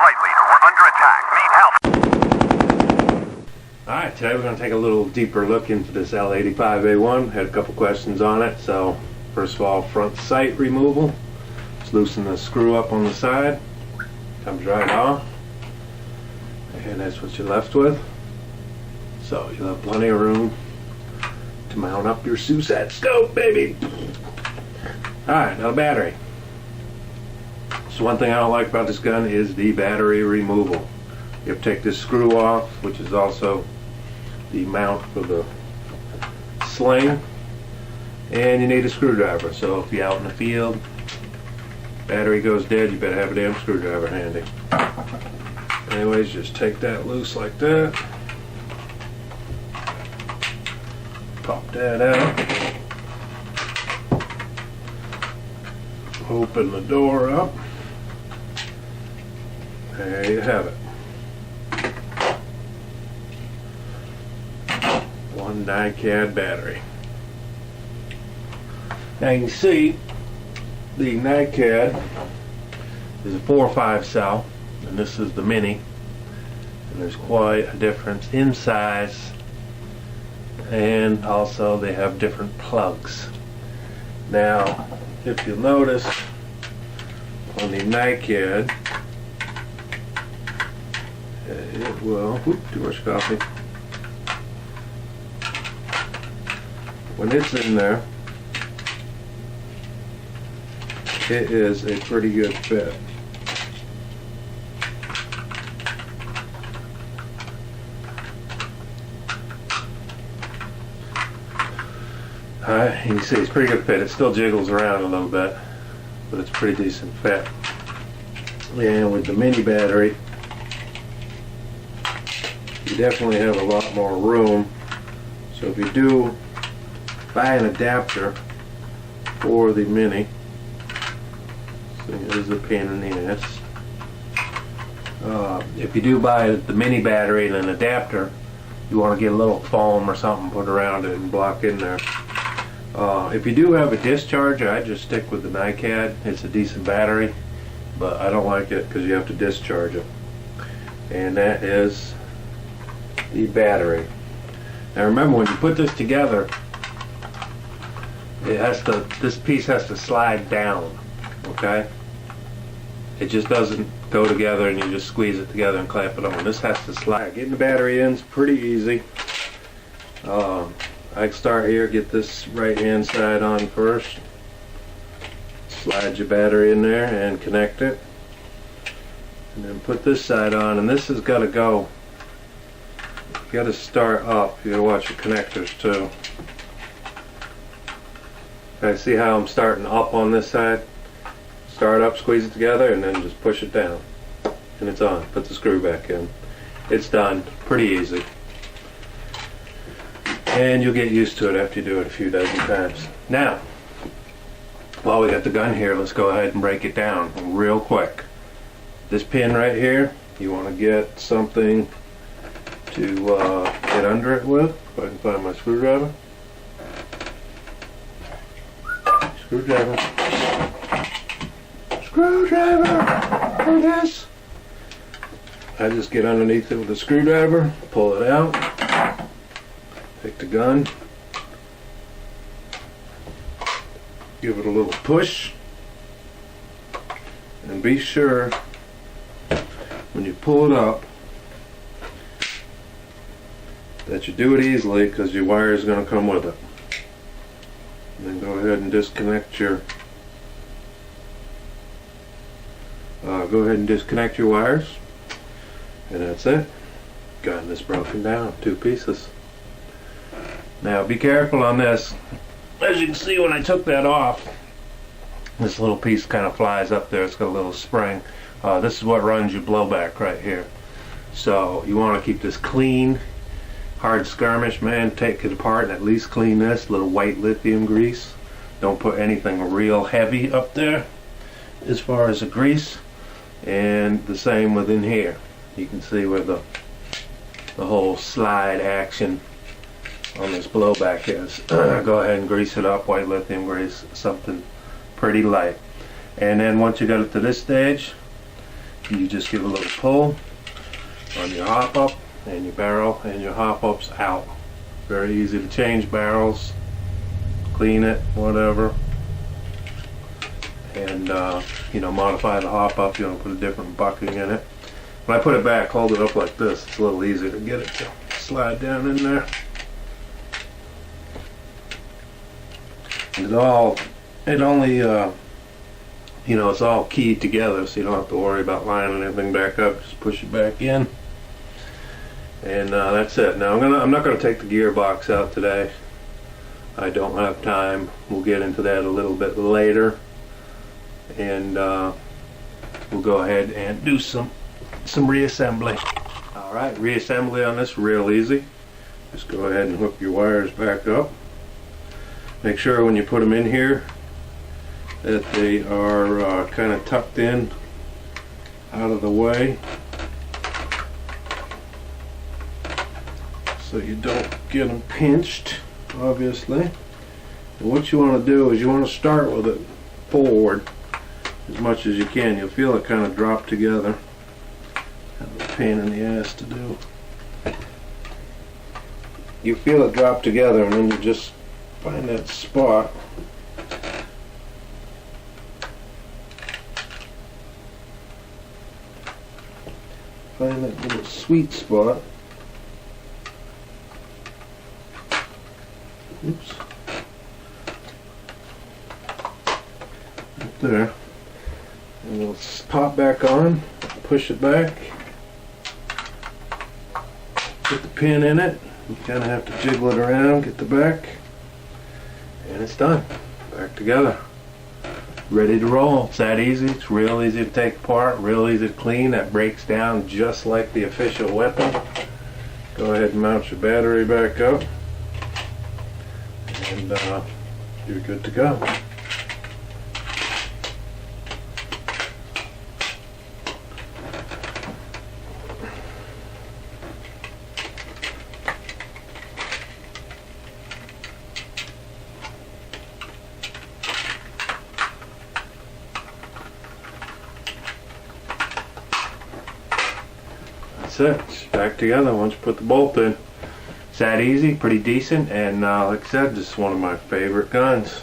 right, leader. We're under attack. Need help. Alright, today we're going to take a little deeper look into this L85A1. Had a couple questions on it. So, first of all, front sight removal. Just loosen the screw up on the side. Comes right off. And that's what you're left with. So, you'll have plenty of room to mount up your SUSAT scope, baby! Alright, now the battery. So one thing I don't like about this gun is the battery removal. You have to take this screw off, which is also the mount for the sling, and you need a screwdriver. So if you're out in the field, battery goes dead, you better have a damn screwdriver handy. Anyways, just take that loose like that. Pop that out. Open the door up. There you have it. One NiCad battery. Now you can see the NiCad is a 4 or 5 cell, and this is the mini, and there's quite a difference in size, and also they have different plugs. Now if you'll notice on the NiCad, it will, too much coffee. When it's in there, it is a pretty good fit. You can see it's pretty good fit. It still jiggles around a little bit, but it's a pretty decent fit. And with the mini battery, you definitely have a lot more room. So if you do buy an adapter for the mini, so here's the pain in the ass. If you do buy the mini battery and an adapter, you want to get a little foam or something put around it and block in there. If you do have a discharger, I just stick with the NiCad. It's a decent battery, but I don't like it because you have to discharge it. And that is the battery. Now remember, when you put this together, it has to, this piece has to slide down, okay? It just doesn't go together and you just squeeze it together and clamp it on. This has to slide. Getting the battery in is pretty easy. I start here, get this right hand side on first. Slide your battery in there and connect it. And then put this side on, and this has got to go. You got to start up. You got to watch your connectors too. Okay, see how I'm starting up on this side? Start up, squeeze it together, and then just push it down. And it's on. Put the screw back in. It's done. Pretty easy. And you'll get used to it after you do it a few dozen times. Now, while we got the gun here, let's go ahead and break it down real quick. This pin right here, you want to get something to get under it with. If I can find my screwdriver. Screwdriver. Screwdriver! There it is. I just get underneath it with a screwdriver, pull it out, take the gun, give it a little push, and be sure when you pull it up that you do it easily, because your wire is going to come with it. And then go ahead and disconnect your wires, and that's it. Gun is broken down, 2 pieces. Now be careful on this. As you can see, when I took that off, this little piece kind of flies up there. It's got a little spring. This is what runs your blowback right here. So you want to keep this clean. Hard skirmish, man, take it apart and at least clean this. Little white lithium grease. Don't put anything real heavy up there as far as the grease. And the same within here. You can see where the whole slide action on this blowback is. Go ahead and grease it up, white lithium grease, something pretty light. And then once you got it to this stage, You just give a little pull on your hop up and your barrel, and your hop up's out. Very easy to change barrels, clean it, whatever, and you know, modify the hop up. You want to put a different bucking in it. When I put it back, hold it up like this. It's a little easier to get it to slide down in there. It only you know, it's all keyed together, so you don't have to worry about lining anything back up. Just push it back in, and that's it. Now I'm not gonna take the gearbox out today. I don't have time. We'll get into that a little bit later, and we'll go ahead and do some reassembly. All right, reassembly on this real easy. Just go ahead and hook your wires back up. Make sure when you put them in here that they are kind of tucked in out of the way, so you don't get them pinched, obviously. And what you want to do is you want to start with it forward as much as you can. You'll feel it kind of drop together. Kind of a pain in the ass to do. You feel it drop together, and then you just find that spot. Find that little sweet spot. Oops. Right there. And we'll pop back on, push it back, put the pin in it. You kind of have to jiggle it around, get the back, and it's done. Back together. Ready to roll. It's that easy. It's real easy to take apart, real easy to clean. That breaks down just like the official weapon. Go ahead and mount your battery back up, and you're good to go. That's it. It's back together once you put the bolt in. It's that easy, pretty decent, and like I said, just one of my favorite guns.